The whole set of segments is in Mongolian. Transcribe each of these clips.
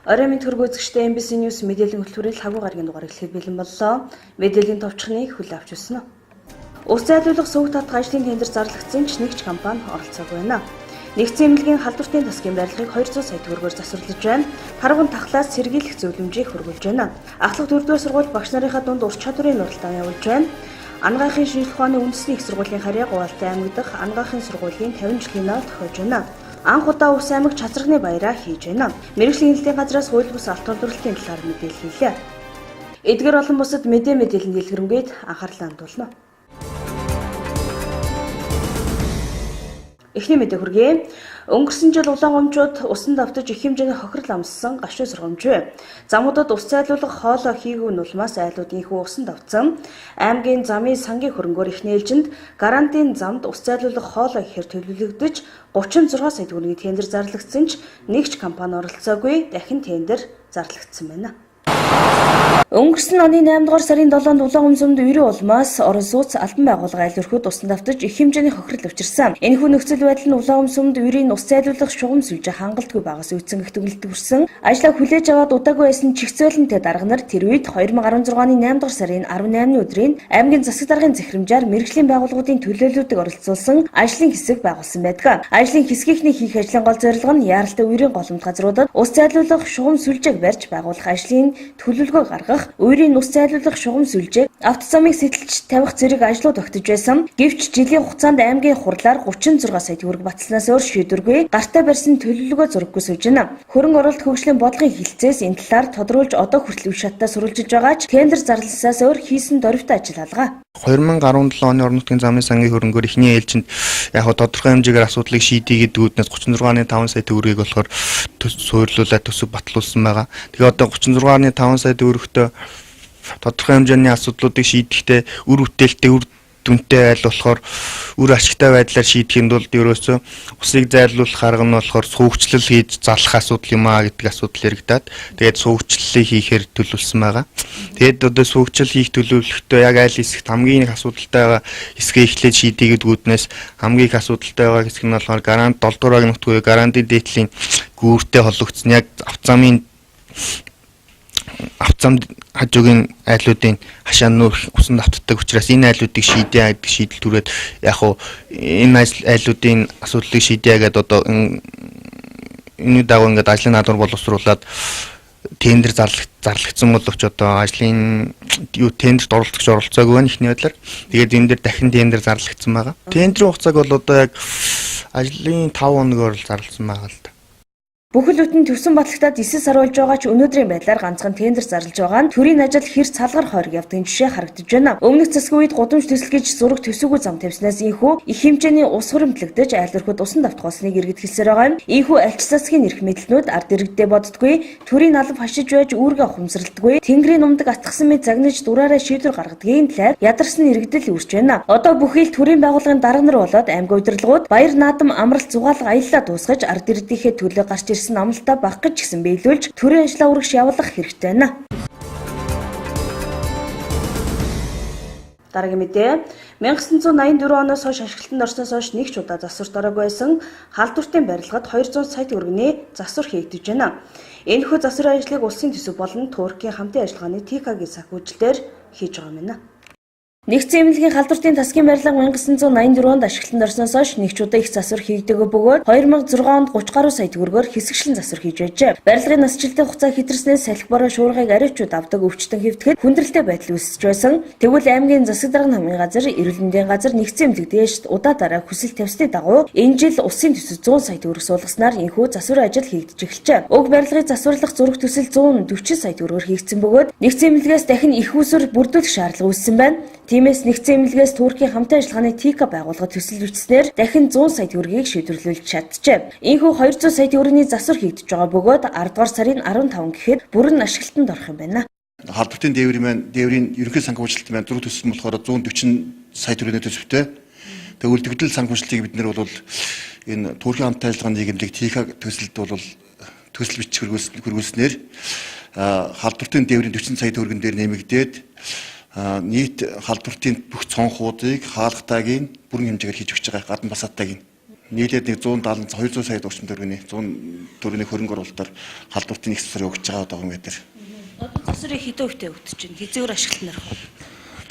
Орой мэд хөргөөцөгчтэй MBC News мэдээллийн хөтөлбөрийн хагуу гарагийн дугаар эхлэхэд бэлэн боллоо. Мэдээллийн товчхныг хүлээн авч үзсэн. Ус зайлуулах сувг татах ажлын тендер зарлагдсан ч нэгч компани оролцоогүй байна. Нэгдсэн эмнэлгийн халдвартын засгийн барилгыг 200 сая төгрөгөөр засварлаж байна. Паргун тахлаас сэргийлэх зөвлөмжийг хөрвүүлж байна. Ахлах 4-р сургууль багш нарынхаа дунд ур чадварын уралдаан явуулж байна. Ангаахын шинжлэх ухааны үндэсний их сургуулийн харьяа Гувалтай аймаг дахь Ангаахын сургуулийн 50 жилийн ноо тохиож байна. Анх удаа Ус аймаг Чацрагны баяраа хийж байна. Мэргэжлийн хэлтийн газраас хууль бус алт олборлолтын талаар мэдээлэл хийлээ. Эдгээр олон бусад мэдээллийн дэлгэрэнгээд анхаарлаа хандуулна. Эхний мэдээ хүргэе. Өнгөрсөн жил улаангомчууд усан давтаж их хэмжээний хохирол амссан гашуун сургамж. Замуудад ус зайлуулах хоолой хийгүү нулмаас айлууд инхүү усан давтсан. Аймгийн замын сангийн хөрөнгөөр эхний ээлжинд гарантийн замд ус зайлуулах хоолой ихээр төлөвлөгдөж 36 сая төгрөгийн тендер зарлагдсан ч нэгч компани оролцоогүй, дахин тендер зарлагдсан байна. Өнгөрсөн оны 8 дугаар сарын 7-нд Улаангомсомд 90 улмаас орон сууц албан байгууллага айл өрхөд усан давтаж их хэмжээний хохирол учирсан. Энэхүү нөхцөл байдал нь Улаангомсомд 90-ийн ус зайлуулах шугам сүлжээ хангалтгүй байгаас үүдсэн гэх төгөлд хүрсэн. Ажлаа хүлээж аваад удаагүй байсан чигцөөлөнтэй дарга нар тэр үед 2016 оны 8 дугаар сарын 18-ны өдрийн аймгийн засаг даргын захирамжаар мэргэжлийн байгууллагуудын төлөөллүүдийг оролцуулсан ажлын хэсэг байгуулсан байдаг. Ажлын хэсгийнхний хийх ажлын гол зорилго нь яаралтай үерийн голомт газруудад ус зайлуулах шугам сүлжээг барьж байгуулах ажлын төлөвлөгөө гаргах, үерийн ус зайлуулах шугам сүлжээг автозамыг сэтэлж тавих зэрэг ажлууд огтж байсан. Гэвч жилийн хугацаанд аймгийн хурлаар 36 сая төгрөг баталснаас өөр шийдвэргүй гартаа барьсан төлөвлөгөө зураггүй сууж байна. Хөрөнгө оруулалт хөгжлийн бодлогын хилцээс энэ талаар тодруулж одоо хүртэл үе шаттай сурвалжиж байгаа ч тендер зарлалсаас өөр хийсэн дөрвтэй ажил алгаа. 2017 оны орон нутгийн замын сангийн хөрөнгөөр эхний ээлжинд тодорхой хэмжээгээр асуудлыг шийдэе гэдэг үүднээс 36.5 сая төгрөгийг болохоор суйрлуулаад төсөв батлуулсан байгаа. Тэгээ одоо 36.5 сая төгрөгтөө тодорхой хэмжээний асуудлуудыг шийдэхдээ үр бүтээлтэй үр дүнтэй айл болохоор үр ашигтай байдлаар шийдэхэд бол ерөөсөө усыг зайлуулах арга нь болохоор суугчлал хийж залах асуудал юм аа гэдэг асуудал яригадаад тэгээд суугчлалыг хийхээр төлөвлөсөн байгаа. Тэгээд одоо суугчлал хийх төлөвлөлтөө яг айл хэсэгт хамгийн их асуудалтай байгаа хэсгээ эхлээд шийдэе гэдэг үүднээс хамгийн их асуудалтай байгаа хэсэг нь болохоор гарант 7 дугаар нутгийн гарантийн дээдлийн гүүртэй холбогдсон яг автозамд хажуугийн айлуудын хашаа нүүрх усан давтдаг учраас энэ айлуудыг шийдээ гэдэг шийдэл түрээд яг хуу энэ айлуудын асуудлыг шийдээ гэдэг одоо энэ дагуу ингээд ажлын наадмаар боловсруулад тендер зарлагдсан боловч одоо ажлын тендерт оролцоогүй байна ихний байдлаар. Тэгээд энэ дээр дахин тендер зарлагдсан байгаа. Тендерийн хугацааг бол одоо яг ажлын 5 хоногоор зарласан байгаа л да. Бүхэл бүтэн төвсөн батлагтаад 9 сар болж байгаа ч өнөөдрийн байдлаар ганцхан тендер зарлаж байгаа нь төрийн ажил хэрц салгар хойрог явдгийн жишээ харагдаж байна. Өмнөх засгийн үед гудамж төсөл гэж зураг төсөөгүй зам тавьснаас инхүү их хэмжээний ус хуримтлагдаж айл өрхөд усан давтах болсныг иргэд хэлсээр байгаа юм. Инхүү альч засгийн эрх мэдэлнүүд ард иргэдээ боддгүй, төрийн алба хашиж байж үүргээ ухамсарлдаггүй, тэнгэрийн умдаг атгсан мэд загнаж дураараа шийдвэр гаргадгийн талаар ядарсан иргэдэл үүсч байна. Одоо бүхий л төрийн байгууллагын дарга нар болоод аймгийн удирдлагууд баяр наадам амралт зугаалга аяллаа дуусгаж ард иргэдийнхээ төлөө гарч ирсэн амлалтаа багах гэж гисэн биелүүлж төрийн ажлаа үргэж явуулах хэрэгтэй байна. Дараагийн мэдээ 1984 оноос хойш ашиглалтанд орсноос хойш нэг ч удаа засварт ороогүй байсан халдвартын барилгад 200 сая төгрөгийн засвар хийгдэж байна. Энэхүү засварын ажлыг улсын төсөв болон Туркийн хамтын ажиллагааны ТК-гийн санхүүжилтээр хийж байгаа юм. Нэгдсэн эмнэлгийн халдвартын засгийн барилга 1984 онд ашиглалтанд орсноос хойш нэг ч удаа их засвар хийгдээгүй бөгөөд 2006 онд 30 гаруй сая төгрөгөөр хэсэгчлэн засвар хийж байжээ. Барилгын насжилтын хугацаа хэтэрснээс салхи бороо шуургыг ариучуд авдаг өвчтөн хэвтгэхэд хүндрэлтэй байдал үүсэж байсан. Тэгвэл аймгийн засаг даргын хамгийн газар, эрүүл мэндийн газар нэгдсэн эмнэлэг дээшд удаа дараа хүсэл тавьсны дагуу энэ жил усын төсөв 100 сая төгрөг суулгаснаар энэхүү засварын ажил хийгдэж эхэлжээ. Уг барилгыг засварлах зураг төсөл 140 сая төгрөгөөр хийгдсэн бөгөөд нэгдсэн эмнэлгээс дахин их усүр бүрдүүлэх шаардлага үүссэн байна. Тиймээс нэгдсэн эмнэлгээс Туркийн хамтын ажиллагааны ТК байгууллагад төсөл бичснээр дахин 100 сая төгрөгийг шийдвэрлүүлж чадчихэ. Ийхүү 200 сая төгрөгийн засвар хийгдэж байгаа бөгөөд 10 дугаар сарын 15 гэхэд бүрэн ашиглалтанд орох юм байна. Халдвартын дээврийн ерөнхий санхүүжилт маань зураг төсөл нь болохоор 140 сая төгрөгийн төсөвтэй. Тэгээ үлдэгдэл санхүүжилтийг бид нэр бол энэ Туркийн хамтын ажиллагааны нийгэмлэг ТК төсөлд бол төсөл бичих хөргүүлснээр халдвартын дээврийн 40 сая төгрөгөн дээр нэмэгдээд нийт халдвартын бүх цонхуудыг хаалгатайгийн бүрэн хэмжээгээр хийж өгч байгаа гадна басааттайгийн нийлээд нэг 170 200 сая орчим төгрөгийн 100 төгрөгийн хөрөнгө оруулалтаар халдвартын нэг засвар өгч байгаа одоо юм дээр. Одоо засварыг хэдэн хувьтай өгдөж байна? Хизээгээр ашиглана уу?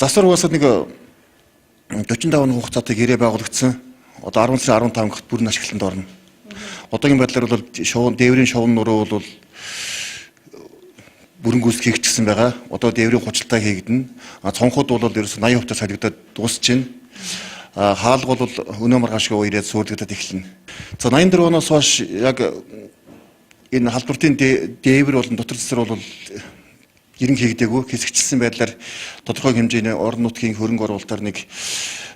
Засвар угаасаа нэг 45 хугацаатай гэрээ байгуулагдсан. Одоо 10 сарын 15 гот бүр нь ашиглалтанд орно. Одоогийн байдлаар бол дээврийн шовн нуруу бол бүрэн гүйцэтгэх хийгдсэн байгаа. Одоо дээврийн хучлалтаа хийгдэнэ. Цонхууд бол ерөөс 80% солигдоод дуусч байна. Хаалга бол өнөө маргаашгүй ирээд суулгадад эхэлнэ. За 84 оноос хойш яг энэ халдвартын дээвэр болон дотор засвар бол ерөн хийгдээгүй хэсэгчилсэн байдлаар тодорхой хэмжээний орон нутгийн хөрөнгө оруулалтаар нэг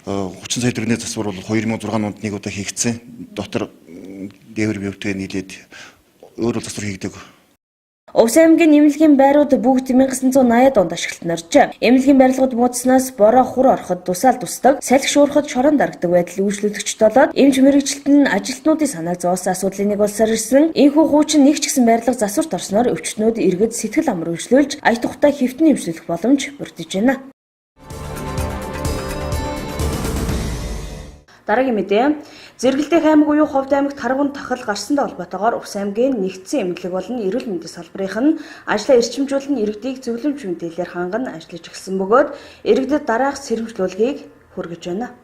30 сая төгрөгийн засвар бол 2006 онд нэг удаа хийгдсэн. Дотор дээвэр бивтгээ нийлээд өөр засвар хийгдээгүй. Увс аймгийн эмнэлгийн байрууд бүгд 1980-ад онд ашиглалтанд оржээ. Эмнэлгийн барилгууд муудснаас бороо хур ороход тусаал тусдаг, салхи шуурхад шорон дарагдаг байдал үйлчлүүлэгчд болоод эмч мэрэгчлэлт нь ажилтнуудын санааг зовоосон асуудлын нэг болсоор ирсэн. Энэхүү хуучин нэг ч гэсэн барилга засварт орсноор өвчтнүүд иргэд сэтгэл амар үйлчлүүлж аж тухтай хэвтэн эмчлэх боломж бүрдэж байна. Дараагийн мэдээ. Зэрэгэлдээ аймаг буюу Ховд аймагт таргун тахал гарсантай холбоотойгоор Увс аймгийн нэгдсэн эмнэлэг болон эрүүл мэндийн салбарынх нь ажлаа эрчимжүүлэн иргэдийг зөвлөмж мэдээлэлээр ханган ажиллаж эхэлсэн бөгөөд иргэдэд дараах сэрэмжлүүлгийг хүргэж байна.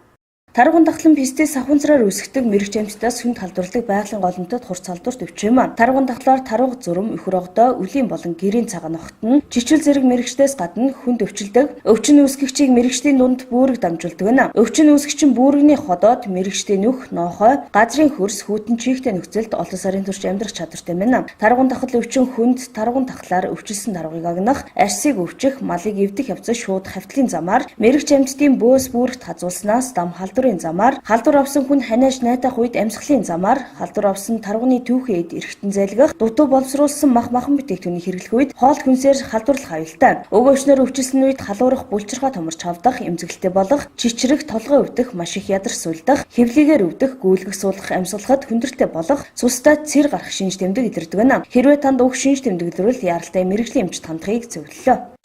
Таргун тахлан пистээс сахунцраар үүсгдэг мэрэгч амьтдаас хүнд халдварладаг байгалийн голомтод хурц халдварт өвчмөн. Таргун тахлаар тарвга зүрэм, өхөр огдоо, үлийн болон гэрийн цагаан ногтон, жичил зэрэг мэрэгчдээс гадна хүнд өвчлөдөг. Өвчин үүсгэгчийг мэрэгчдийн дунд бүүрэг дамжуулдаг байна. Өвчин үүсгэгч нь бүүрэгний ходоод мэрэгчдийн нүх, ноохой, газрын хөрс, хүйтэн чихтэй нөхцөлд олон сарын турш амьдрах чадвартай байна. Таргун тахал өвчин хүнд таргун тахлаар өвчлсөн тарвгыг агнах, арсыг өвчих, малыг эвдэх явцад шууд хавтлын замаар мэрэгч амьтдын бөөс бүрэгт хазуулснаас дам халдвар замаар халдвар авсан хүн ханиаж найтах үед амьсгалын замаар халдвар авсан таргууны түүхэд эргэтэн залгих дутуу боловсруулсан махан бүтээгдэхүүнийг хэрэглэх үед хоол хүнсээр халдварлах аюултай. Өгөөчнөр өвчлсөн үед халуурах булчирхай томорч хавдах, эмзэглэлтэй болох, чичрэх, толгой өвдөх, маш их ядарч сүлдэх, хэвлийгээр өвдөх, гүйлгэх суулгах амьсгалахад хүндрэлтэй болох, цустай цэр гарах шинж тэмдэг илэрдэг байна. Хэрвээ танд уг шинж тэмдэглэрвэл яаралтай мэрэгжлийн эмчт хандахыг зөвлөлөө.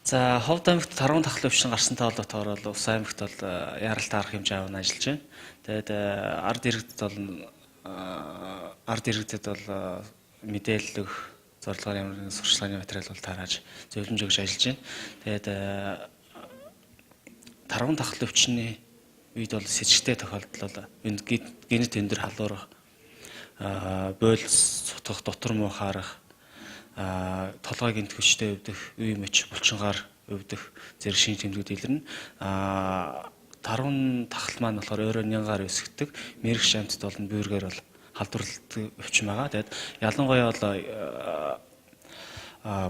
За Ховд аймагт таргун тахлын өвчин гарсантай холбоотойгоор бол Увс аймагт бол яаралтай арга хэмжээ аван ажиллаж байна. Тэгээд ард иргэдэд бол мэдээлэл өгөх зорилгоор ямар нэгэн сурчлагын материал бол тарааж зөвлөмж өгж ажиллаж байна. Тэгээд таргун тахлын өвчний үед бол сэжигтэй тохиолдол бол генет тендер халуурах, бойлс сутгах, дотор муу харах, толгой гинт хүчтэй өвдөх, үе мөч булчингаар өвдөх зэрэг шинж тэмдгүүд илэрнэ. Таргун тахал маань болохоор өөрөө нянгаар өсгдөг, мэрэгч амьтд болон бүүргээр бол халдварладаг өвчин байгаа. Тэгээд ялангуяа бол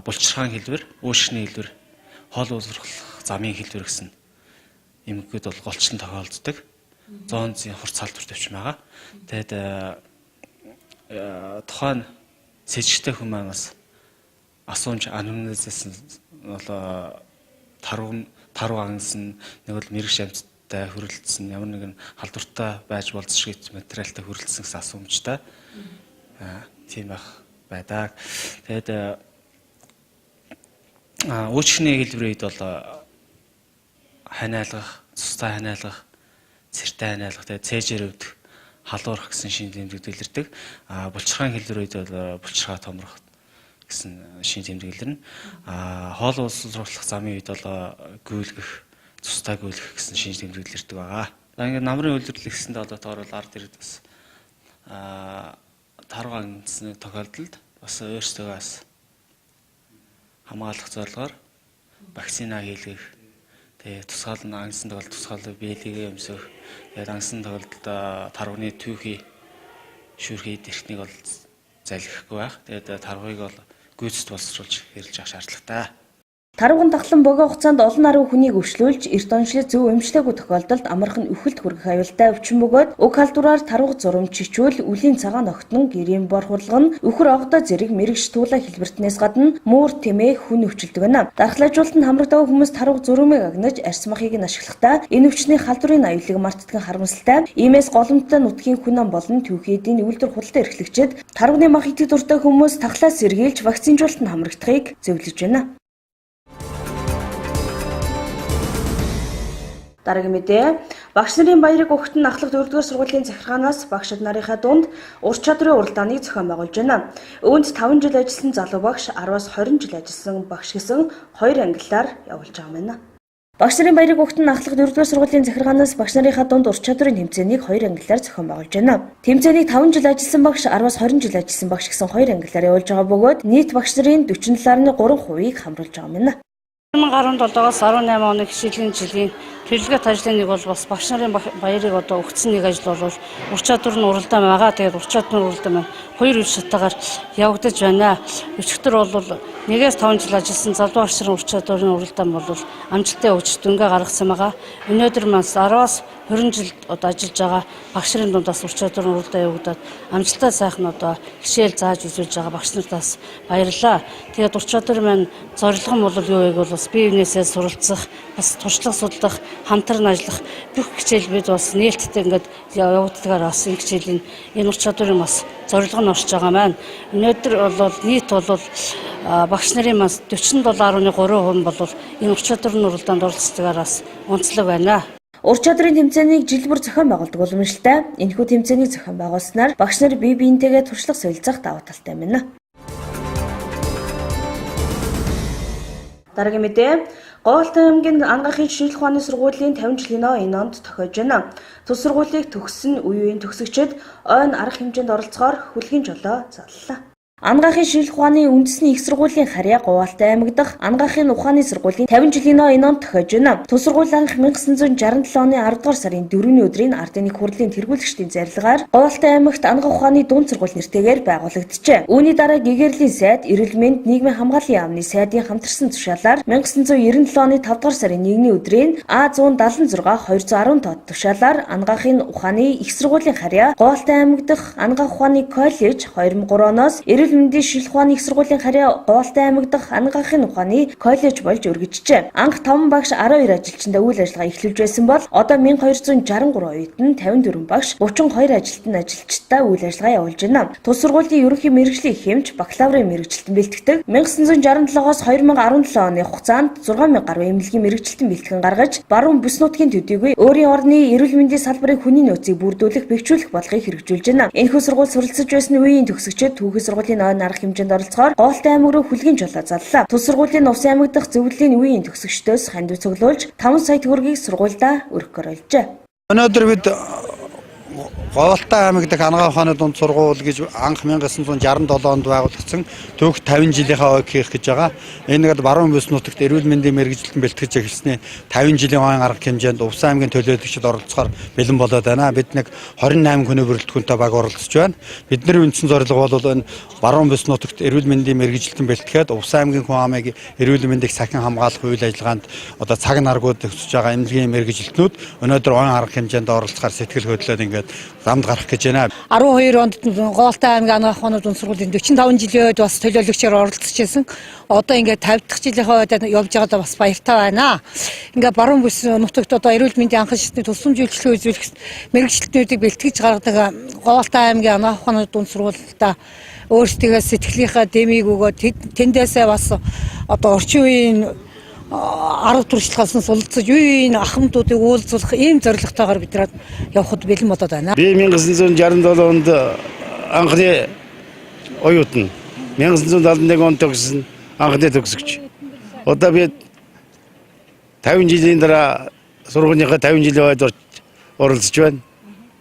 булчирхаан хэлбэр, үүшгний хэлбэр, хоол уусрах замын хэлбэр гэсэн эмгэгүүд бол голчлон тохиолддог. Зоонзын хурц халдварт өвчин байгаа. Тэгээд тухайн сэжигтэй хүн маань бас асуумж анонизation бол таруу агнсан нэг бол мэрэгч амьтдтай хүрэлцсэн ямар нэгэн халдвартай байж болцох шиг материалтай хүрэлцсэн гэсэн асуумжтай тийм байдаг. Тэгээд үүчний хэлбэрүүд бол ханиалгах, цустай ханиалгах, цэртэй ханиалгах, тэгээд цээжээр өвдөх, халуурах гэсэн шинж тэмдэгт илэрдэг. Булчирхаан хэлбэрүүд бол булчирхай томрох гэсэн шинж тэмдэг илэрнэ. Хоол уусруулах замын үед бол гүйлгэх, цустай гүйлгэх гэсэн шинж тэмдэг илэрдэг байгаа. За ингээд намрын үйлдвэрлэл гэсэндээ одоотойгоор бол ард иргэд бас таруу агнцны тохиолдолд бас өөрсдөө бас хамгаалах зорилгоор вакцина хийлгэх, тэгээ тусгаал нь агнсан тохиолдолд тусгаалыг биелэгээ өмсөх, тэгээд агнсан тохиолдолд тарууны түүхий шүүрхий дэрхнийг бол залгихгүй байх. Тэгээд таргыг бол гүйцэд боловсруулж хэрэглэж авах шаардлагатай. Таргун тахлан богино хугацаанд олон арга хүнийг өвчлүүлж, эрт онцлог зөв эмчлээгүй тохиолдолд амархан үхэлд хүргэх аюултай өвчин бөгөөд уг халдвараар тарвга зурам чичвэл, үлийн цагаан ногтон, гэрийн бор хурлага нь өхөр огдоо зэрэг мэрэгч туулаа хэлбэртнээс гадна муур тэмээ хүн өвчлөдөг байна. Дархлаажуулалтанд хамрагдав хүмүүс тарвга зурмыг агнаж арьс махыг нь ашиглахдаа энэ өвчний халдварын аюулыг мартдаг харамсалтай. Иймээс голомттой нутгийн хүн ам болон түүхийдийн үйлдвэр худалдаа эрхлэгчид тарвганы мах идэх дуртай хүмүүс тахлаас сэргийлж вакцинжуулалтанд хамрагдахыг зөвлөж байна. Дараагийн мэдээ. Багш нарын баярыг өгөхт нь ахлах 4-р сургуулийн захиргаанаас багшид нарынхаа дунд ур чадрын уралдааныг зохион байгуулж байна. Үүнд 5 жил ажилласан залуу багш, 10-аас 20 жил ажилласан багш гэсэн 2 ангиллаар явуулж байгаа юм байна. Багш нарын баярыг өгөхт нь ахлах 4-р сургуулийн захиргаанаас багш нарынхаа дунд ур чадрын тэмцээнийг 2 ангиллаар зохион байгуулж байна. Тэмцээнийг 5 жил ажилласан багш, 10-аас 20 жил ажилласан багш гэсэн 2 ангиллаар явуулж байгаа бөгөөд нийт багш нарын 47.3%-ийг хамруулж байгаа юм байна. 2017-оос 18 оны хичээлийн жилийн төлөвлөгөөт ажлын нэг бол бас багш нарын баярыг өгсөн нэг ажил бол ур чадвар нь уралдаан байгаа. Тэгээд ур чадвар уралдаан маань 2 үе шатаагаар явагдаж байна. Өчигдөр бол 1-5 жил ажилласан залуу багш нарын ур чадварын уралдаан бол амжилттай өгч дүнгээ гаргасан байгаа. Өнөөдөр маань 10-аас 20 жил ажиллаж байгаа багш нарын дундаас ур чадварын уралдаан явагдаад амжилттай сайхан хичээл зааж үзүүлж байгаа багш нартаас баярлалаа. Тэгээд ур чадвар маань зорилго нь бол юу вэ гэвэл бас бие биенээсээ суралцах, бас туршлага судлах, хамтран ажиллах бүх хичээл бид бас нээлттэй ингээд явагддагаар бас энэ хичээлийн энэ ур чадварын бас зорилго нь орж байгаа маань. Өнөөдөр бол нийт бол багш нарын бас 47.3% бол энэ ур чадварын уралдаанд оролцдогоор бас онцлог байна. Ур чадрын тэмцээнийг жил бүр зохион байгуулдаг уламжлалтай. Энэхүү тэмцээнийг зохион байгуулснаар багш нар бие биентэйгээ туршлага солилцох давуу талтай байна. Дараагийн мэдээ Говьалтай аймгийн анагаахын шинжилгээ ухааны сургуулийн 50 жилийн энэ онд тохиож байна. Тус сургуулийг төгссөн үе үеийн төгсөгчид ойн арга хэмжээнд оролцохоор хүлгийн жолоо зарлалаа. Анагаахын шинжилгээ ухааны үндэсний их сургуулийн харьяа Говьалтай аймаг дахь анагаахын ухааны сургуулийн 50 жилийн энэ онд тохиож байна. Тус сургууль анх 1967 оны 10 дугаар сарын 4-ний өдрийн ардын их хурлын тэргүүлэгчдийн зарилгаар Говьалтай аймагт анагаах ухааны дунд сургууль нэртэйгээр байгуулагджээ. Үүний дараа гэгэрлийн сайд, эрүүл мэнд, нийгмийн хамгааллын яамны сайдын хамтарсан тушаалаар 1997 оны 5 дугаар сарын 1-ний өдрийн А176 210 тоод тушаалаар анагаахын ухааны их сургуулийн харьяа Говьалтай аймаг дахь анагаах ухааны коллеж 2003 оноос мэндийн шинжилгээ ухааны их сургуулийн харьяа Говьалтай аймаг дахь анагаахын ухааны коллеж болж өргөжжээ. Анх 5 багш 12 ажилчиндаа үйл ажиллагаа эхлүүлж байсан бол одоо 1263 оюутан, 54 багш, 32 ажилтан ажилчдаа үйл ажиллагаа явуулж байна. Тус сургуулийн ерөнхий мэргэжлийн хэмж бакалаврын мэргэжилтэн бэлтгэдэг 1967-оос 2017 оны хугацаанд 6000 гаруй эмнэлгийн мэргэжилтэн бэлтгэн гаргаж, баруун бүс нутгийн төдийгүй өөрийн орны эрүүл мэндийн салбарын хүний нөөцийг бүрдүүлэх, бэхжүүлэх бодлогыг хэрэгжүүлж байна. Энэхүү сургууль суралцж байсан үеийн төгсөгчид түүхий сургуулийн ойн арга хэмжээнд оролцохоор Говьалтай аймаг руу хүлгийн жолоо зарлаа. Тус сургуулийн Увс аймаг дахь зөвлөлийн үеийн төгсөгчдөөс хандив цуглуулж 5 сая төгрөгийг сургуульдаа өргөхөөр олжээ. Өнөөдөр бид Говьалтай аймаг дахь анагаах ухааны дунд сургууль гэж анх 1967 онд байгуулагдсан түүх 50 жилийнхаа ойг хийх гэж байгаа. Энэ нэг баруун бүс нутагт эрүүл мэндийн мэргэжилтэн бэлтгэж эхэлсний 50 жилийн ойн арга хэмжээнд Увс аймгийн төлөөлөгчид оролцохоор бэлэн болоод байна. Бид нэг 28 хүний бүрэлдэхүүнтэй баг оролцож байна. Бидний үндсэн зорилго бол энэ баруун бүс нутагт эрүүл мэндийн мэргэжилтэн бэлтгээд Увс аймгийн хүн амыг эрүүл мэндийг сахин хамгаалах үйл ажиллагаанд цаг наргууд төгсөж байгаа эмнэлгийн мэргэжилтнүүд өнөөдөр ойн арга хэмжээнд оролцохоор сэтгэл хөдлөөд ингээд замд гарах гэж байна. 12 онд Говьалтай аймгийн анагаах ухааны дунд сургуулийн 45 жилийн үед бас төлөөлөгчөөр оролцож байсан. Одоо ингээд 50 дахь жилийнхаа үед явж байгаадаа бас баяртай байна. Ингээд баруун бүс нутагт одоо эрүүл мэндийн анхан шатны тусламжуулалтын үзүүлэх мэргэжилтнүүдийг бэлтгэж гаргадаг Говьалтай аймгийн анагаах ухааны дунд сургуультай өөрсдөө сэтгэлийнхаа дэмийг өгөөд тэндээсээ бас одоо орчин үеийн арга туршлагаас нь сулцаж үеийн ахмадуудыг уулзуулах ийм зорилготойгоор бид явхад бэлэн болоод байна. Би 1967 онд анхны оюутан, 1971 онд төгссөн анхны төгсөгч. Одоо би 50 жилийн дараа сургуулийнхаа 50 жилийн үед оролцож байна.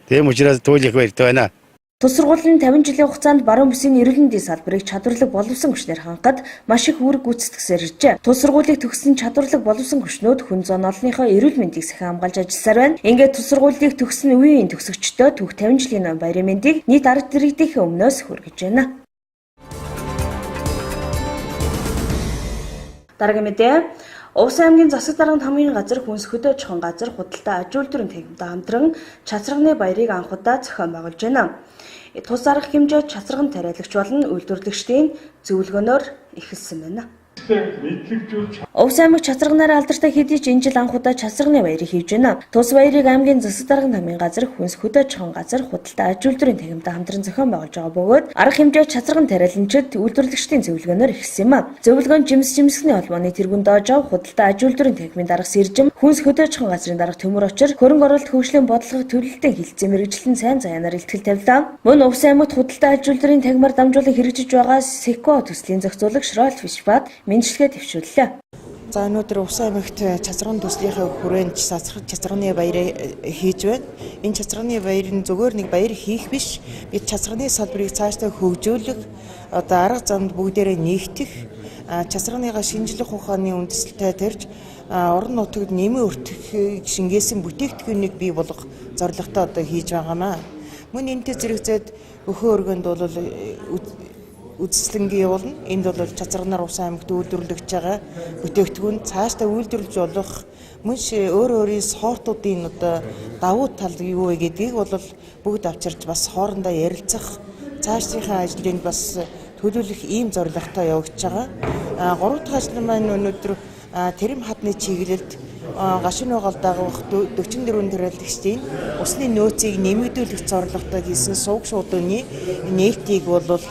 Тийм учраас туйлах баяртай байна. Тус сургуулийн 50 жилийн хугацаанд баруун бүсийн эрүүл мэндийн салбарыг чадварлаг боловсон хүчнээр хангахад маш их үүрэг гүйцэтгэсээр иржээ. Тус сургуулийг төгссөн чадварлаг боловсон хүчнүүд хүн зүүн олонныхоо эрүүл мэндийг сахин хамгаалж ажилласаар байна. Ингээд тус сургуулийг төгссөн үеийн төгсөгчдөө түүх 50 жилийн баярын мэндийг нийт арга иргэдийн өмнөөс хүргэж байна. Дараагийн мэдээ Увс аймгийн засаг дарганд хамгийн газар хүнс хөдөө чухал газар худалдаа аж үйлдвэрийн танхимтай хамтран чацрагны баярыг анх удаа зохион байгуулж байна. Тус арга хэмжээ чацраган тариалагч болон үйлдвэрлэгчдийн зөвлөгөөнөөр эхэлсэн байна. Увс аймаг Чацраганаар алдартай хэдий ч энэ жил анх удаа Чацрагны баярыг хийж байна. Тус баярыг аймгийн засаг даргын намын газар, хүнс хөдөө аж ахуйн газар, худалдаа аж үйлдвэрийн тахимтай хамтран зохион байгуулж байгаа бөгөөд арга хэмжээ Чацраган тариаланчид үйлдвэрлэгчдийн зөвлөгөөнөөр эхэлсэн юм а. Зөвлөгөө нь жимсний холбооны тэргүүн доож ав, худалдаа аж үйлдвэрийн тахимын дарга Сэржим, хүнс хөдөө аж ахуйн газрын дарга Төмөр Очир, хөрөнгө оруулалт хөгжлийн бодлогыг төлөлтөд хилцээ мэрэгчлэн сайн заяанаар илтгэл тавилаа. Мөн Увс аймагт худалдаа аж үйлдвэрийн тахимаар дамжуулан хэрэгжиж байгаа Секо төслийн зохицуулагч Ролф Фишбат мэндчилгээ төвшүүллээ. За өнөөдөр Увс аймагт Чацраган төслийнхээ хүрээнд Чацрагны баярыг хийж байна. Энэ Чацрагны баярын зүгээр нэг баяр хийх биш. Бид Чацрагны салбарыг цаашдаа хөгжүүлэх, одоо арга замд бүгдээрээ нэгтгэх, Чацрагныгаа шинжлэх ухааны үндэслэлтэй тарьж орон нутагт нэмэн өртөх шингээсэн бүтээгдэхүүнийг бий болгох зорилготой одоо хийж байгаамаа. Мөн энэтэй зэрэгцээд өхөө өргөнд бол үздэлэнгийн явуулна. Энд бол Чацраганаар Увс аймагт үйлдвэрлэж байгаа бүтээгдэхүүн цаашдаа үйлдвэрлэж болох мөн өөрийн сортуудын одоо давуу тал юу вэ гэдгийг бол бүгд авчирч бас хоорондоо ярилцах, цаашдынхаа ажлыг бас төлөвлөх ийм зорилготой явагдаж байгаа. Гурав дахь ажил маань өнөөдөр тэрэм хадны чиглэлд гашуун угаал дагуулах 44 тариалагчдын усны нөөцийг нэмэгдүүлэх зорилготой хийсэн сувг шуудууны нээлтийг бол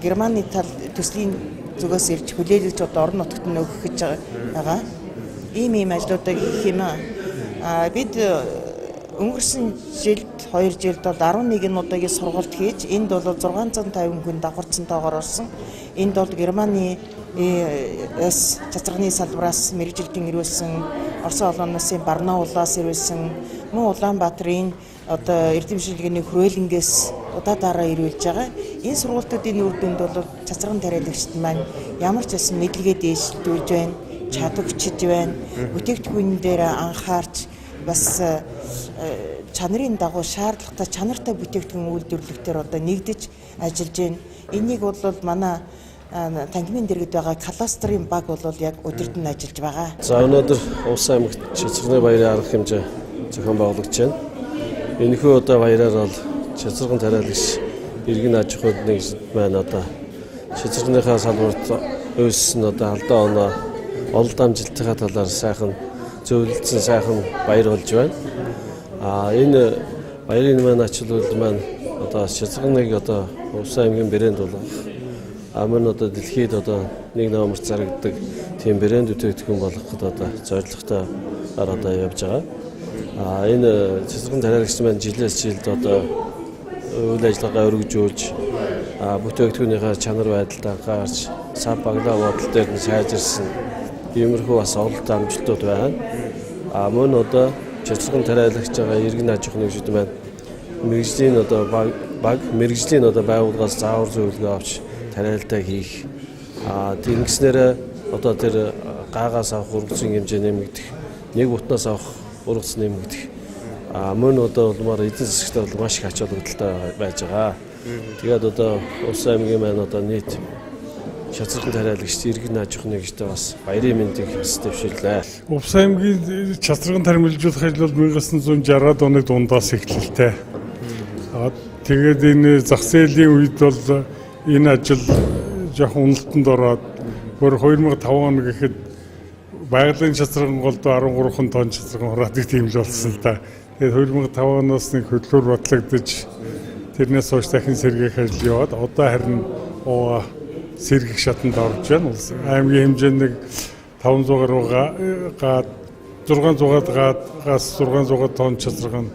Германы тал төслийн зүгээс ирж хүлээлгэж одоо орон нутагт нөгөх гэж байгаа. Ийм ажлуудаа хийх юм аа. Бид өнгөрсөн жилд 2 жилд бол 11 удаагийн сургалт хийж энд бол 650 хүн давхарцсантайгаар орсон. Энд бол Германы Чацрагны салбараас мэрэгжилтэн ирүүлсэн, Орсын олон улсын Барнаулаас ирүүлсэн, мөн Улаанбаатарын одоо эрдэмшилгээний хүрээлэнгээс удаадаараа ирүүлж байгаа. Энэ сургалтуудын үр дүнд бол Чацраган тариалагчид маань ямар ч байсан мэдлэгээ дээшлүүлж байна, чадварчж байна, бүтээгдэхүүн дээр анхаарч бас чанарын дагуу шаардлагатай чанартай бүтээгдэхүүн үйлдвэрлэхээр одоо нэгдэж ажиллаж байна. Энийг бол манай тангимын дэргэд байгаа кластерын баг бол яг өдөрт нь ажиллаж байгаа. За өнөөдөр Увс аймагт Чацрагны баярын арга хэмжээ зохион байгуулагдж байна. Энэхүү одоо баяраар бол Чацраган тариалагч иргэн аж ахуйн нэгжид маань одоо Чацрагныхаа салбарт үйлсэн одоо алдаа оноо олд амжилтынхаа талаар сайхан зөвлөсөн сайхан баяр болж байна. Энэ баярын маань ач холбогдол маань одоо Чацраганыг одоо Увс аймгийн брэнд болгох, мөн одоо дэлхийд одоо нэг номерт зарагддаг тийм брэнд бүтээгдэхүүн болгоход одоо зорилготой одоо явж байгаа. Энэ Чацраган тариалагч маань жилээс жилд одоо үйл ажиллагаа өргөжүүлж бүтээгдэхүүнийхээ чанар байдалд анхаарч сав баглаа бодол дээр нь сайжирсан иймэрхүү бас ололт амжилтууд байна. Мөн одоо Чацраган тариалагч байгаа иргэн аж ахуйн нэгжүүд маань мэрэгжлийн одоо баг мэрэгжлийн одоо байгууллагаас заавар зөвлөгөө авч тариалалтаа хийх. Тэнгиснээр одоо тэр гаагаас авах ургацын хэмжээ нэмэгдэх, нэг бутнаас авах ургац нэмэгдэх. Мөн одоо улмаар эдийн засагт бол маш их ач холбогдолтой байж байгаа. Тэгээд одоо Увс аймгийн маань одоо нийт Чацраган тариалагч иргэн аж ахуйн нэгжтэй бас баярын мэндийг бас дэвширлээ. Увс аймгийн Чацраган таримжилуулах ажил бол 1960-аад оны дундаас эхэллээ. Тэгээд энэ зах зээлийн үед бол энэ ажил жоохон уналтанд ороод бүр 2005 он гэхэд байгалийн Чацраган голдоо 13 тонн Чацраган хураадаг тийм л болсон л да. Тэгээд 2005 оноос нэг хөдлөөр батлагдаж тэрнээс хойш дахин сэргээх ажил яваад одоо харин сэргэх шатанд орж байна. Аймгийн хэмжээнд нэг 500-аар 600-аас 600 тонн Чацраган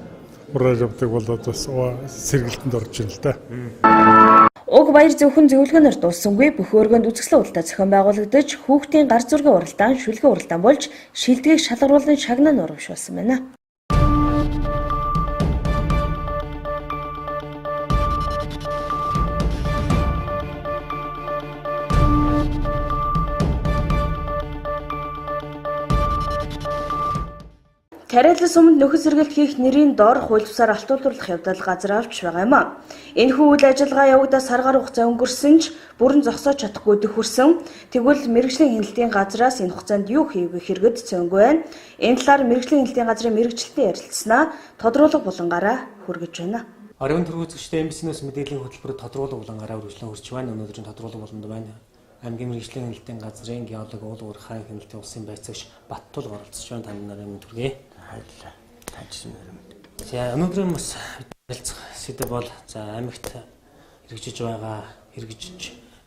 хурааж авдаг болоод бас сэргэлтэнд орж байна л да. Уг баяр зөвхөн зөвлөгөөнөөр дуусангүй, бүх өргөнд үзэсгэлэн уралдаан зохион байгуулагдаж, хүүхдийн гар зургийн уралдаан, шүлгийн уралдаан болж шилдгийг шалгаруулсан шагнал урамшуулсан байна. Тариалал суманд нөхөс сэргэлт хийх нэрийн дор хууль бусаар алтуулруулах явдал газар авч байгаа юм а. Энэхүү үйл ажиллагаа явагдаа саргаар хугацаа өнгөрсөн ч бүрэн зогсоож чадахгүй дөхөрсөн. Тэгвэл мэргэжлийн хяналтын газраас энэ хугацаанд юу хийвгүй хэрэгэд цөөнгүй байна. Энэ талаар мэргэжлийн хяналтын газрын мэргэжилтний ярилцсанаа тодруулга булангаараа хүргэж байна. Орон төргөцөгчтэй MBC-нээс мэдээллийн хөтөлбөрөд тодруулга булангаараа үргэлжлэн хүрч байна. Өнөөдрийн тодруулга болонд байна. Аймгийн мэргэжлийн хяналтын газрын геолог уул уурхай хяналтын улсын байцаагч Баттул оролцож байна. Таны нарын мэнд хүргэе. Баярлалаа. Таньсан нэрмэнд. За өнөөдрийн бас ярилцах сэдэв бол за аймагт хэрэгжиж байгаа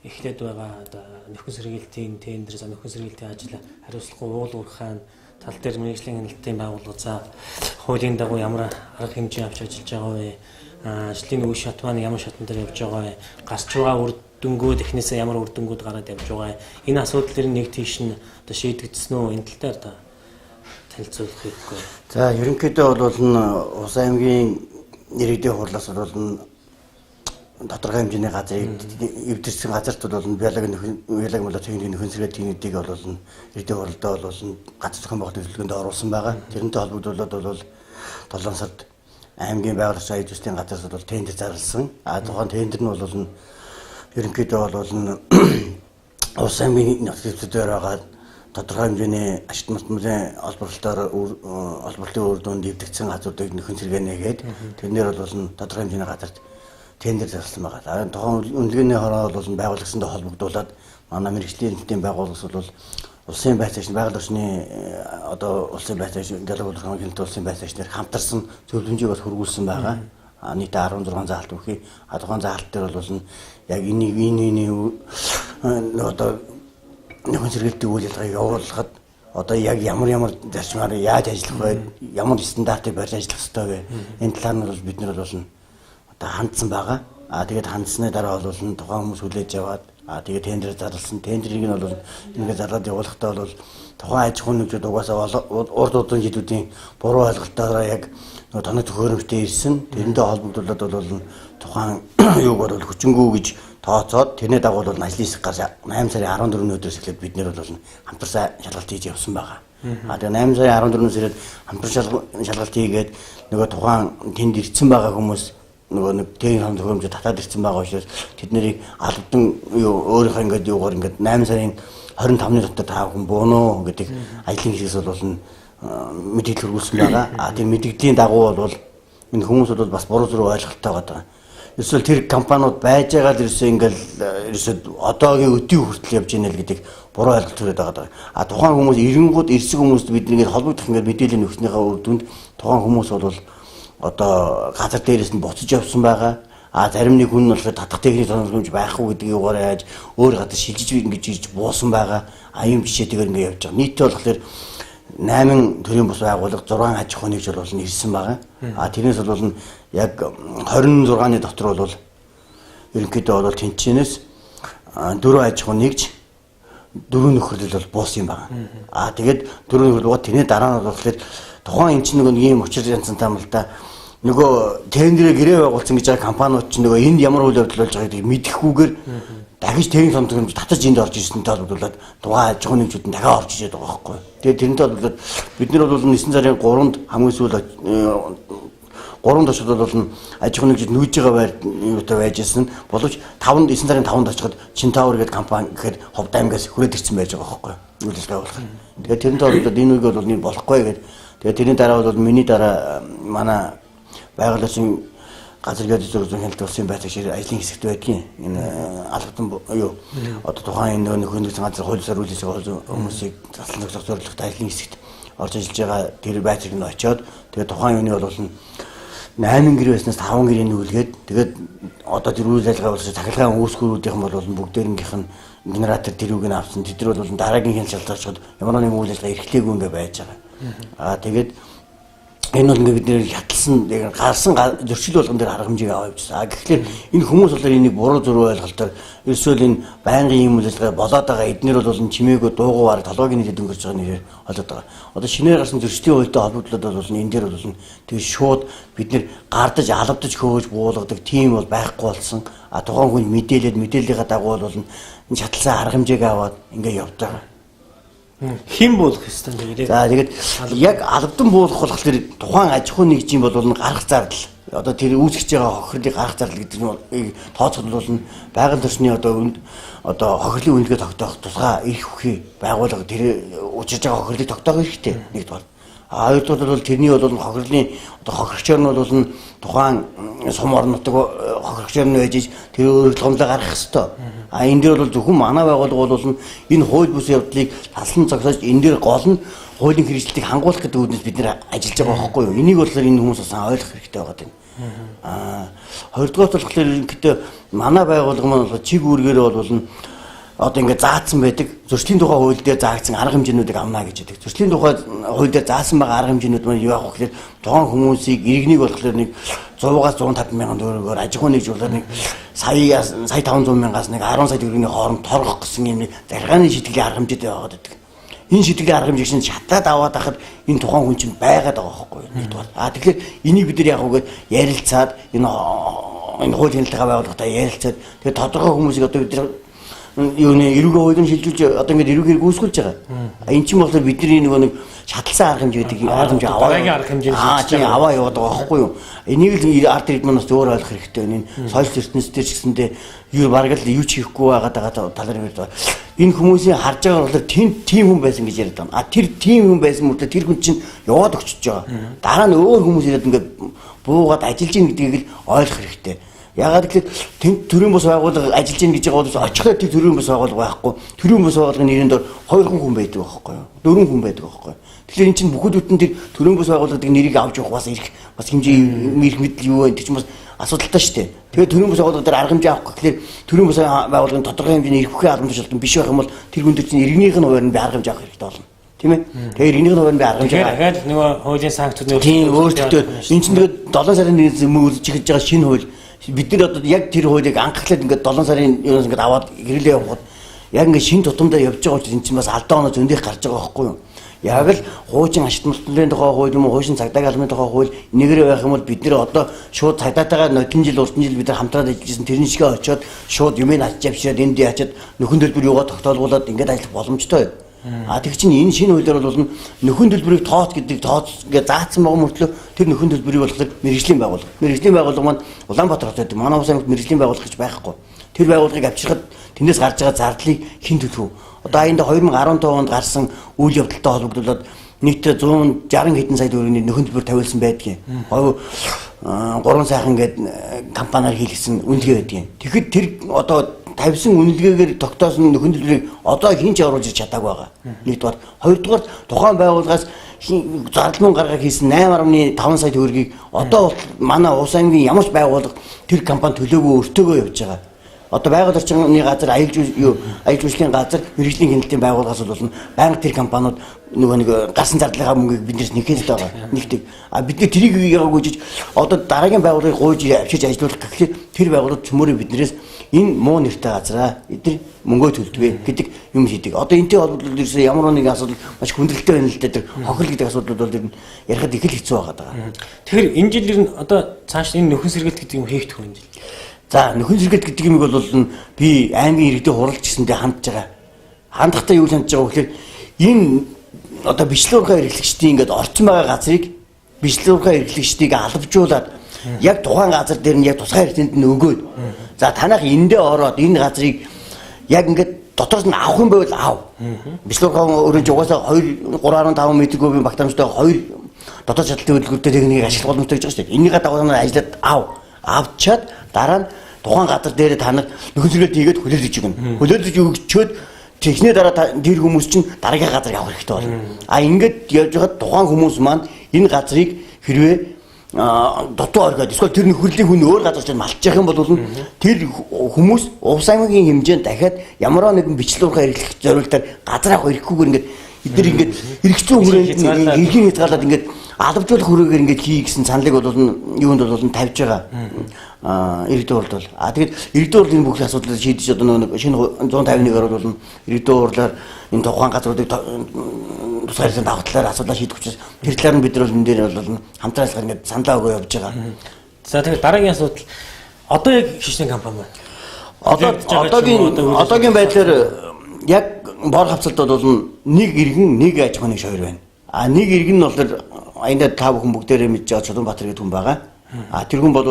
эхлээд байгаа одоо нөхөн сэргийлтийн тендер, за нөхөн сэргийлтийн ажил хариуцлагагүй уул уурхай тал дээр мэргэжлийн хяналтын байгууллага за хуулийн дагуу ямар арга хэмжээ авч ажиллаж байгаа вэ? Ажлын үе шат маань ямар шатн дээр явж байгаа вэ? Гарч байгаа үр дүнгууд эхнээсээ ямар үр дүнгууд гараад явж байгаа вэ? Энэ асуудлын нэг тийш нь одоо шийдэгдсэн үү? Энэ тал дээр одоо танилцуулах хэрэггүй. За ерөнхийдөө бол Ус аймгийн иргэдийн хурлаас бол тодорхой хэмжээний газрыг эвдэрсэн газарт бол биологи болоо техникийн нөхөн сэргээлийн эдийг бол иргэдийн хурлдаа бол газар зохион байгуулалтын төлөвлөгөөнд оруулсан байгаа. Тэрнтэй холбогдуулаад бол 7 сард аймгийн байгууллагын аяд төслийн газраас бол тендер зарласан. Тухайн тендер нь бол ерөнхийдөө бол Ус аймгийн нөхцөлөөр байгаа тодорхой хэмжээний ашигт мөртмөлийн олборлолтын үр дүнд эвдэгдсэн газруудыг нөхөн сэргээнэ гээд тэрнэр бол тодорхой хэмжээний газарт тендер зарласан байгаа. Тухайн үнэлгээний хороо бол байгуулагдсантай холбогдуулаад манай мэргэжлийн хяналтын байгууллагаас бол улсын байцаагч байгаль орчны одоо улсын байцаагч диалог хяналтын улсын байцаагч нар хамтарсан зөвлөмжийг бас хөргүүлсэн байгаа. Нийтдээ 16 заалт өгье. Тухайн заалт дээр бол яг энэ одоо нөхөн сэргийлтийн үйл ажиллагааг явуулахад одоо яг ямар зарчмаар яаж ажиллах вэ? Ямар стандартыг барьж ажиллах ёстой вэ? Энэ талаар нь бол бид нар бол одоо хандсан байгаа. Тэгээд хандсны дараа бол тухайн хүмүүс хүлээж аваад тэгээд тендер зарласан. Тендерийг нь бол ингээд зарлаад явуулахдаа бол тухайн аж ахуй нэгжүүд угаасаа урд удаан жилүүдийн буруу ойлголтоор яг тоног төхөөрөмжтэй ирсэн. Тэрнтэй холбогдуулаад бол тухайн юуг бол хүчингүү гэж тооцоод тэрний дагуу бол ажлын хэсэг гарч 8 сарын 14-ний өдрөөс эхлээд бид нэр бол хамтарсан шалгалт хийж явсан байгаа. Тэгээд 8 сарын 14-өөс ирээд хамтарсан шалгалт хийгээд нөгөө тухайн тэнд ирсэн байгаа хүмүүс нөгөө нэг техникийн төхөөрөмжөд татаад ирсэн байгаа учраас тэд нарыг албадан өөрийнхөө ингээд юугаар ингээд 8 сарын 25-ны дотор та хүн бууно гэдэг ажлын хэсгээс бол мэдээлэл хүргүүлсэн байгаа. Тэр мэдээллийн дагуу бол энэ хүмүүс бол бас буруу зүрх ойлголттой байгаа. Эсвэл тэр компаниуд байж байгаа л ерөөсөө одоогийн өдийн хүртэл явж ийнэ л гэдэг буруу ойлголт төрөд байгаа. Тухайн хүмүүс эренгууд ирсэн хүмүүст бид нэгээд холбогдох ингээд мэдээлэл өгснийхээ үр дүнд тухайн хүмүүс бол одоо газар дээрээс нь буцаж явсан байгаа. Зарим нэг хүн нь болохоор татах техник тоногч байхгүй гэдгийг угаараа яаж өөр гадар шилжиж ингэж ирж буусан байгаа. Ийм жишээтэйгээр ингээд явж байгаа. Нийтдээ болохоор 8 төрлийн бус байгууллага 6 аж ахуй нэгж бол ирсэн байгаа. Тэрнээс бол яг 26-ны дотор бол ерөнхийдөө бол тэнцэнээс 4 аж ахуй нэгж 4 нөхөрлөл бол буусан юм байгаа. Тэгээд 4 нөхөрлөл тэрний дараа нь болохоор тухайн эн чинь нэг ийм учир янзтай юм л да. Нөгөө тендерээ гэрээ байгуулсан гэж байгаа компаниуд чинь нөгөө энд ямар үйл явдал болж байгааг мэдэхгүйгээр дахиж техник томтгомж татаж энд орж ирсэнтэй холбогдуулаад тухайн аж ахуй нэгжүүд нь дахиад орж ижээд байгаа байхгүй. Тэгээд тэрнтэй холбогдуулаад бид нар бол 9 сарын 3-нд хамгийн сүүл 3-нд очоод бол аж ахуй нэгжид нүүж байгаа байр юутай байж ирсэн. Боловч 9 сарын 5-нд очиход Чинтауэр гэдэг компани гэхэд Ховд аймгаас хүрээд ирсэн байж байгаа байхгүй. Үйл ажиллагаа болох. Тэгээд тэрнтэй холбогдуулаад энэ үеийг бол нэг болохгүй гэдэг. Тэгээд тэрний дараа бол миний дараа манай байгууллагын газар гэдэг зөвлөсөн хяналт улсын байцаагч ажлын хэсэгт байдгийн энэ албатан юу одоо тухайн энэ нөхөн газар хуулиар үйлчлэж байгаа хүмүүсийг заслан зохицуулахад ажлын хэсэгт орж ажиллаж байгаа тэр байцааг нь очиод тэгээд тухайн юуны бол 8 гэр байснаас 5 гэрийн нүүлгээд тэгээд одоо тэр үйл ажиллагаа болсон цахилгаан үүсгүүрүүдийнхэн бол бүгдээрнгийнх нь генератор тэрүүг нь авсан. Тэд нар бол дараагийн хяналт шалгуулчиход ямар нэгэн үйл ажиллагаа эрхлээгүй ингээ байж байгаа. Тэгээд энэ бол бид нэр хяталсан гарсан зөрчил болгон дээр арга хэмжээг аваа явуулсан. Тэгэхээр энэ хүмүүс бол энийг буруу зураг ойлголтоор ерөөсөө энэ байнгын юм үйл ажиллагаа болоод байгаа эднэр бол чимээгөө дуугуугаар толгойг нэгэд өнгөрч байгаа нэрээр олоод байгаа. Одоо шинээр гарсан зөрчлийн хуультай холбогдлоод бол энэ дээр бол тэгээ шууд бид нэр гардаж алавдаж хөөгж буулгадаг тийм бол байхгүй болсон. Тухайн хүн мэдээллийнхаа дагуу бол энэ шатлсан арга хэмжээг аваад ингээ явж байгаа. Хэн буулгах ёстой юм бэ? За тэгээд яг албадан буулгах болохоор тухайн аж ахуй нэгжийн бол гарах зардал. Одоо тэр үүсгэж байгаа хохирлыг гарах зардал гэдэг нь тооцоход бол байгаль орчны одоо хохирлын үнэлгээ тогтоох тусгай эрх бүхий байгууллага тэр учирж байгаа хохирлыг тогтоох хэрэгтэй нэгд бол. Хоёрдугаар бол тэрний бол хохирлын одоо хохирогчор нь бол тухайн сум орнотог хохирогчор нь байж тэр өөрчлөлтөмлөө гаргах ёстой. Энэ дээр бол зөвхөн манай байгууллага бол энэ хууль бус явдлыг талсан зогсоож энэ дээр гол нь хуулийн хэрэгжилтийг хангуулах гэдэг үүднээс бид нэр ажиллаж байгаа байхгүй юу? Энийг бол энэ хүмүүс сайн ойлгох хэрэгтэй байгаа юм. Хоёрдугаар болохоор ерөнхийдөө манай байгууллага маань чиг үүргээр бол одоо ингээд заасан байдаг. Зөрчлийн тухай хууль дээр заагдсан арга хэмжээнүүдийг авна гэж байдаг. Зөрчлийн тухай хууль дээр заасан байгаа арга хэмжээнүүд маань юу яах вэ гэхээр тухайн хүмүүсийг иргэнийг болохоор нэг 100-аас 150 мянган төгрөгөөр аж ахуйн нэгжүүлээд нэг сая 500 мянгаас нэг 10 сая төгрөгийн хооронд торгох гэсэн юм нэг заргааны шийтгэлийн арга хэмжээтэй байгаад байдаг. Энэ шийтгэлийн арга хэмжээг чинь шатаад аваад хахад энэ тухайн хүн чинь байгаад байгаа байхгүй юу? Нэгдүгээр. Тэгэхээр энийг бид нар яг үгээр ярилцаад энэ хууль хяналтайгаа байгууллагатай ярилцаад тэгээд тодорхой хүмүүсийг одоо бид нар юуны эрүүгийн хуулийг шилжүүлж одоо ингээд эрүүгээр гүйцэлж байгаа. Энэ чинь болохоор бидний нэг шатлсан арга хэмжээ гэдэг арга хэмжээ аваа яваад байгаа байхгүй юу? Энийг л ард иргэд манаас зөөр ойлгох хэрэгтэй байна. Энэ соёл ертөнцийн дээр ч гэсэндээ юу бараг л юу ч хийхгүй байгаа талаар ярьж байгаа. Энэ хүмүүсийн харж байгаа болохоор тийм хүн байсан гэж яриад байна. Тэр тийм хүн байсан мөртлөө тэр хүн чинь яваад өгчөж байгаа. Дараа нь өөр хүмүүс ирээд ингээд буугаад ажиллаж ийн гэдгийг л ойлгох хэрэгтэй. Ягаад гэвэл төрийн бус байгууллага ажиллаж ийн гэж байгаа бол очиход тэр төрийн бус байгууллага байхгүй. Төрийн бус байгууллагын нэрийн дор 2 хүн байдаг байхгүй юу? 4 хүн байдаг байхгүй юу? Тэгэхээр эн чинь бүхэлдээ тэр төрийн бус байгууллагын нэрийг авч явах бас хэмжээ ирэх мэдл юу вэ? Тэр чинь бас асуудалтай шүү дээ. Тэгээд төрийн бус байгууллага дээр арга хэмжээ авах гэхээр төрийн бус байгууллагын тодорхой хэмжээний ирэх бүхэн арга хэмжээ биш байх юм бол тэр хүн дээр чинь иргэнийх нь хуваарь нь би арга хэмжээ авах хэрэгтэй болно. Тийм ээ. Тэгээд иргэнийх нь хуваарь нь би арга хэмжээ. Тэгэхээр нөгөө хуулийн санкцууд нь өөрчлөлтөө эн чинь тэгээд 7 сарын өмнө чиглэж байгаа шинэ хууль бид нар одоо яг тэр хуулийг анхаглаад ингээд 7 сарын ерөөс ингээд аваад гэрэлээ явахад яг ингээд шинэ тутамдаа явж байгаа учраас эн чинь бас алдаа оноо зөндөх гарч байгаа байхгүй юу? Яг л хуучин ашигтмалтлын тухай хууль юм уу хуучин цагдаа галмын тухай хууль нэгэрээ байх юм бол бид нэр одоо шууд цагдаатайгаа нодон жил урд жил бид нар хамтраад ажиллажсэн тэрний шигээ очиод шууд юмыг авч явшаад энд ячаад нөхөн төлбөр юугаа тогтоолгуулад ингээд ажиллах боломжтой. Тэг чинь энэ шинэ хуулиар бол нөхөн төлбөрийг тооц гэдэг ингээд заасан байгаа мөртлөө тэр нөхөн төлбөрийг болохоор мэргэжлийн байгууллага. Мэргэжлийн байгууллага маань Улаанбаатар хотод манай улсын аймагт мэргэжлийн байгууллага гэж байхгүй. Тэр байгууллагыг авчирхад тэндээс гарч байгаа зардлыг хэн төлөх вэ? Одоо аянд 2015 онд гарсан үйл явдалтай холбогдуулаад нийтдээ 160 хэдэн сая төгрөгийн нөхөн төлбөр тавиулсан байдгийг. 3 сайхан гэдэг компаниар хийлгэсэн үнэлгээ байдгийг. Тэгэхэд тэр одоо тавьсан үнэлгээгээр тогтоосон нөхөн төлбөрийг одоо хинч оруулж чадаагүй байгаа. Нэгдүгээр, хоёрдугаар тухайн байгууллагаас зардал гаргах хийсэн 8.5 сая төгрөгийг одоо манай улс аймгийн ямар ч байгууллага тэр компани төлөөгүй өртөөгөө явж байгаа. Одоо байгаль орчны газар аялал жуулчлалын газар мэргэжлийн хяналтын байгууллагаас бол байнга тэр компаниуд нөгөө нэг гарсан зардлынхаа мөнгийг биднээс нэхэл байгаа. Нэгдэг. Бид нэ тэрийг яагаагүй одоо дараагийн байгууллагыг гуйж авчиж ажиллуулах гэхээр тэр байгууллага төмөрөө биднээс энэ муу нэртэй газараа эдгээр мөнгөө төлдөг гэдэг юм хийдэг. Одоо энэтэй холбоотой ерөөсөө ямар нэгэн асуудал маш хүндрэлтэй байна л дээ. Тэр хохирол гэдэг асуудал бол ер нь ярихад их л хэцүү байгаа. Тэгэхээр энэ жил ер нь одоо цааш энэ нөхөн сэргэлт гэдэг юм хийгдэх юм жил. За нөхөн сэргэлт гэдэг юм бол би аймгийн иргэдэд хуралж гисэндээ хандж байгаа. Хандахтаа юу л хандж байгаа вэ гэхээр энэ одоо бичлэг урхаа эрхлэгчдийн ингээд орцсон байгаа газрыг бичлэг урхаа эрхлэгчдийг албажуулаад яг тухайн газар дээр нь яг тусгай эрхтэнд нь өгөөд за танах эндээ ороод энэ газрыг яг ингээд дотоос нь авах юм байвал ав. Бичлэг урхаа өөрөө угаасаа 3.5 м3-ийн багтаамжтай 2 дотоод шаталтын хөдөлгөөнтэй техникийг ашиглах боломжтой гэж байгаа шүү дээ. Энийгээ дагуулсан ажиллаад авчаад дараа нь тухайн газар дээр танах нөхөн сэргэлт хийгээд хүлээлгэж өгнө. Хүлээлгэж өгчөөд техникийн дараа тэр хүмүүс чинь дараагийн газар явах хэрэгтэй болно. Ингээд явж байхад тухайн хүмүүс маань энэ газрыг хэрвээ дотоо оргоод эсвэл тэр нөхөрлийн хүн өөр газар чинь малчих юм бол тэр хүмүүс увс аймгийн хэмжээнд дахиад ямар нэгэн бичлэг урхаа эрхлэх зорилтоор газар авах эрхгүйгээр ингээд эдгээр ингээд эрхцэн хүрээнд эрхийн хязгаарлаад ингээд албажуулах хүрээгээр ингээд хий гэсэн саналыг бол юунд бол тавьж байгаа. Иргэдийн хурлд бол тэгээд иргэдийн хурлын бүх асуудлыг шийдэж одоо нэг шинэ 151-аар бол иргэдийн хурлаар энэ тухайн газруудыг тусгайлсан давхтлаар асуудлаа шийдэх учраас тэр талаар нь бид нар энэ дээр бол хамтран ажиллах ингээд саналаа өгөө явж байгаа. За тэгээд дараагийн асуудал одоо яг хичнээн компани байна. Одоогийн байдлаар яг бор хавцалд бол нэг иргэн нэг аж ахуйн шойр байна. Нэг иргэн нь бол аяндаа та бүхэн бүгдээрээ мэдж байгаа Чулуунбаатар гэдэг хүн байгаа. Тэр хүн бол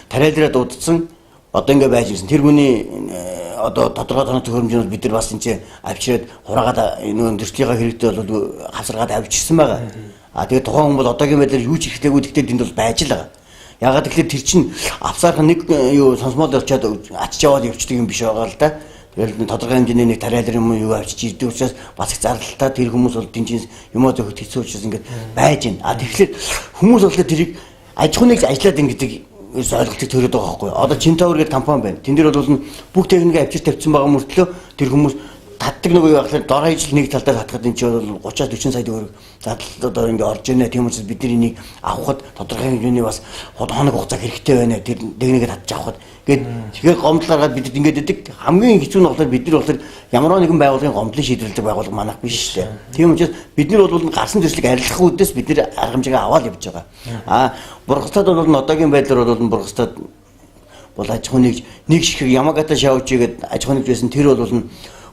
тариалраа дуудсан одоо ингэ байж ирсэн. Тэр хүний одоо тодорхой тоног төхөөрөмжөнд бид нар бас энэ авчираад хураагаад нөө дөрслийнхаа хэрэгтэй бол хавсаргаад авчирсан байгаа. Тэгээд тухайн хүн бол одоогийн байдлаар юу ч ихтэйгүй гэхдээ тэнд бол байж л байгаа. Ягаад гэвэл тэр чинь авсаархан нэг юу сонсмол очиад ачиж аваад явчихдаг юм биш байгаа л да. Тэгэл тодорхой хэмжээний нэг тариалар юм юу авчиж ирдэг учраас бас их зардалтай тэр хүмүүс бол тэнцэн юмоо зөхөд хэцүү учраас ингээд байж байна. Тэгэхээр хүмүүс бол тэрийг аж ахуйн нэг ажиллаад ингэдэг ойлголтыг төрөөд байгаа байхгүй. Одоо Чинтавер гэдэг компани байна. Тэн дээр бол бүх техникийг авчир тавьсан байгаа мөртлөө тэр хүмүүс татдаг нэг юу яхаар дорой жил нэг талдаа татхад энэ чинь бол 30-40 сая төгрөг задал одоо ингэ орж ийнэ. Тийм учраас бид энийг авахд тодорхой хэмжээний бас хоног хугацаа хэрэгтэй байна. Тэр техникийг татж авахд гээд тэгэхээр гомдлаараад бид ингэж идэг хамгийн хэцүү нь болохоор бид нар болохоор ямар нэгэн байгууллагын гомдлын шийдвэрлэдэг байгууллага манайх биш шүү дээ. Тийм учраас бид нар бол гарсан төслийг арилгах үүднээс бид нар арга хэмжээгээ аваад явж байгаа. Бургастад бол одоогийн байдлаар бол бургастад бол аж ахуйн нэг шиг Ямагата шавж игээд аж ахуйн байсан тэр бол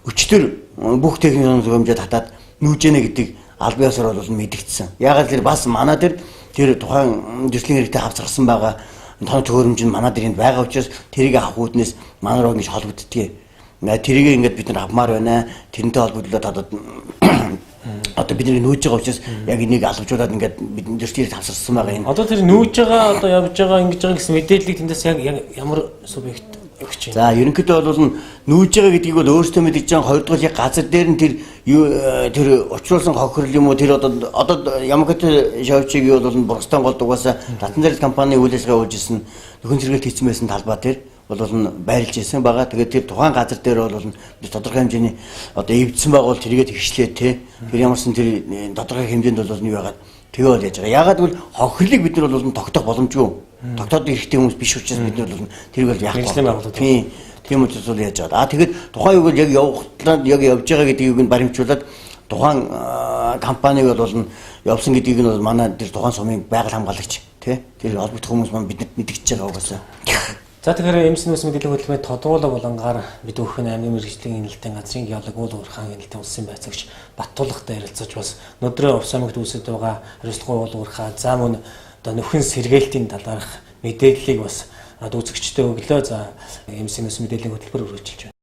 өчтөр бүх техникийн хэмжээ татаад нүүж ийнэ гэдэг аль биесээр бол мэдгдсэн. Ягаад гэвэл бас манай тэр тухайн дэвслийн хэрэгтэй хавцарсан байгаа тоног төхөөрөмж нь манай дэргэнд байгаа учраас тэрийг авах үүднээс манай руу ингэж холбогддгийг. Тэрийг ингээд бид нар авмаар байна. Тэрнтэй холбогдлоод одоо бидний нүүж байгаа учраас яг энийг албажуулаад ингээд бидний дэвслийг хавцарсан байгаа юм. Одоо тэр нүүж байгаа одоо явж байгаа ингэж байгаа гэсэн мэдээллийг тэндээс яг ямар субъект өгч байна. За ерөнхийдөө бол нүүж байгаа гэдгийг бол өөрөөсөө мэдэж байгаа. Хоёрдугаар яг газар дээр нь тэр учруулсан хохирол юм уу тэр одоо Ямагата шавчиг бол Бургастан голд угаасаа татан зэрэг компани үйл ажиллагаа үйлж ирсэн нөхөн зэрэгэлт хийсэн байсан талбай дээр бол байрлаж ирсэн байгаа. Тэгээд тэр тухайн газар дээр бол бид тодорхой хэмжээний одоо эвдсэн байгаа бол тэргээд ихшлээ те. Тэр ямарсан тэр тодорхой хэмжээнд бол юу яагаад тэгээ бол яаж байгаа. Яагаад гэвэл хохирлыг бид нар бол тогтоох боломжгүй. Тогтоод ирэхтэй хүмүүс биш учраас бид нар бол тэрийг бол яах вэ? Тийм учраас бол яаж байгаа. Тэгээд тухайн үг яг явуулаад яг явж байгаа гэдгийг нь баримтжуулаад тухайн компаниг бол явсан гэдгийг нь бол манай тэр тухайн сумын байгаль хамгаалагч тий тэр холбогдох хүмүүс маань бидэнд мэдгэж байгаа угаасаа. За тэгэхээр MBC мэдээллийн хөтөлбөрийн тодруулга болонгаар бид өвхөн аймгийн мэргэжлийн нэлтийн газрын геолог уул уурхаан нэлтийн улсын байцаагч Баттуулгатай ярилцаж бас өнөөдрөө Увс аймагт үүсэж байгаа хариуцлагын уул уурхаан за мөн одоо нөхөн сэргээлтийн талаарх мэдээллийг бас үзэгчтэй өглөө. За MBC мэдээллийн хөтөлбөр үргэлжилж байна.